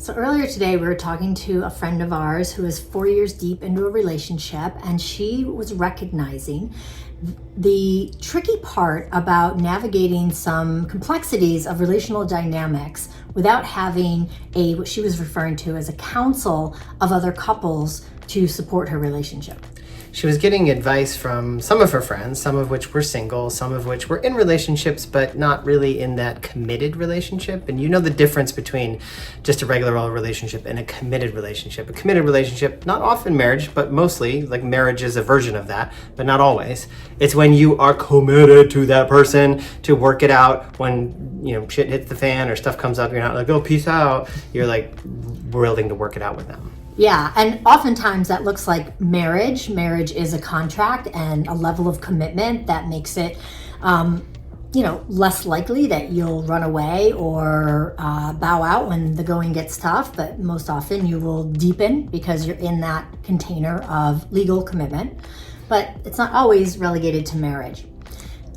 So earlier today, we were talking to a friend of ours who is 4 years deep into a relationship, and she was recognizing the tricky part about navigating some complexities of relational dynamics without having what she was referring to as a council of other couples to support her relationship. She was getting advice from some of her friends, some of which were single, some of which were in relationships, but not really in that committed relationship. And you know the difference between just a regular old relationship and a committed relationship. A committed relationship, not often marriage, but mostly, like marriage is a version of that, but not always. It's when you are committed to that person to work it out. When, shit hits the fan or stuff comes up, you're not like, oh, peace out. You're like willing to work it out with them. Yeah, and oftentimes that looks like marriage. Marriage is a contract and a level of commitment that makes it, less likely that you'll run away or bow out when the going gets tough. But most often you will deepen because you're in that container of legal commitment. But it's not always relegated to marriage.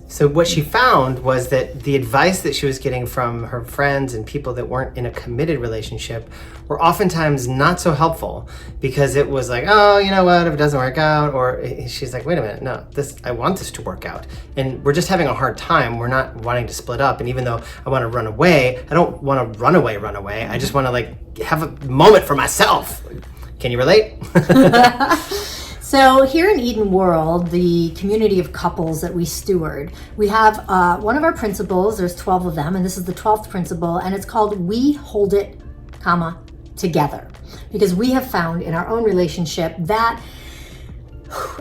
So what she found was that the advice that she was getting from her friends and people that weren't in a committed relationship were oftentimes not so helpful, because it was like, oh, you know what, if it doesn't work out, or she's like, wait a minute, no, I want this to work out. And we're just having a hard time. We're not wanting to split up. And even though I want to run away, I don't want to run away. I just want to have a moment for myself. Can you relate? So here in Eden World, the community of couples that we steward, we have one of our principles. There's 12 of them, and this is the 12th principle, and it's called we hold it, together. Because we have found in our own relationship that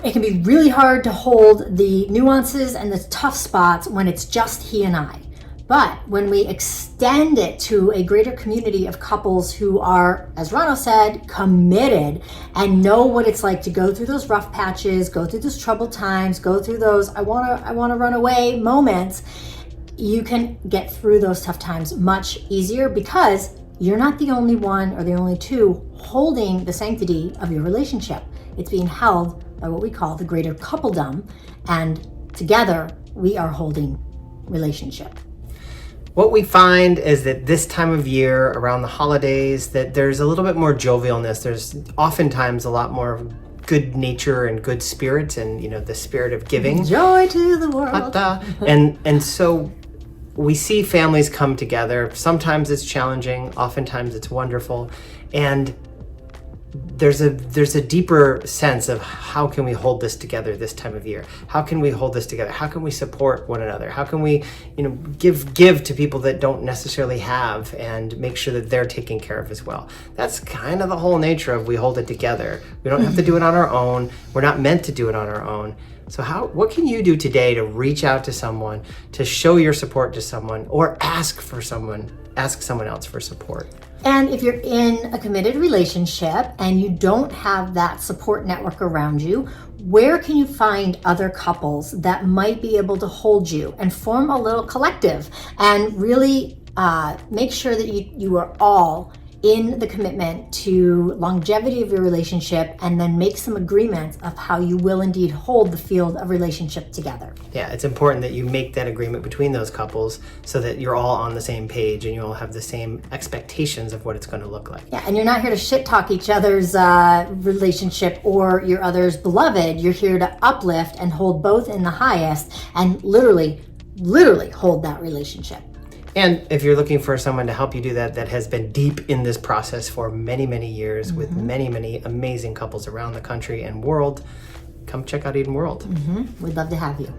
it can be really hard to hold the nuances and the tough spots when it's just he and I. But when we extend it to a greater community of couples who are, as Rano said, committed and know what it's like to go through those rough patches, go through those troubled times, go through those I want to run away moments, you can get through those tough times much easier because you're not the only one or the only two holding the sanctity of your relationship. It's being held by what we call the greater coupledom, and together we are holding relationship. What we find is that this time of year, around the holidays, that there's a little bit more jovialness. There's oftentimes a lot more good nature and good spirit, and the spirit of giving. Joy to the world. And so we see families come together. Sometimes it's challenging, oftentimes it's wonderful. And there's a deeper sense of how can we hold this together this time of year? How can we hold this together? How can we support one another? How can we, give to people that don't necessarily have, and make sure that they're taken care of as well? That's kind of the whole nature of we hold it together. We don't have to do it on our own. We're not meant to do it on our own. So what can you do today to reach out to someone, to show your support to someone, or ask someone else for support? And if you're in a committed relationship and you don't have that support network around you, where can you find other couples that might be able to hold you and form a little collective and really make sure that you are all in the commitment to longevity of your relationship, and then make some agreements of how you will indeed hold the field of relationship together. Yeah, it's important that you make that agreement between those couples so that you're all on the same page and you all have the same expectations of what it's going to look like. Yeah, and you're not here to shit talk each other's relationship or your other's beloved. You're here to uplift and hold both in the highest and literally hold that relationship. And if you're looking for someone to help you do that has been deep in this process for many, many years, with many, many amazing couples around the country and world, come check out Eden World. We'd love to have you.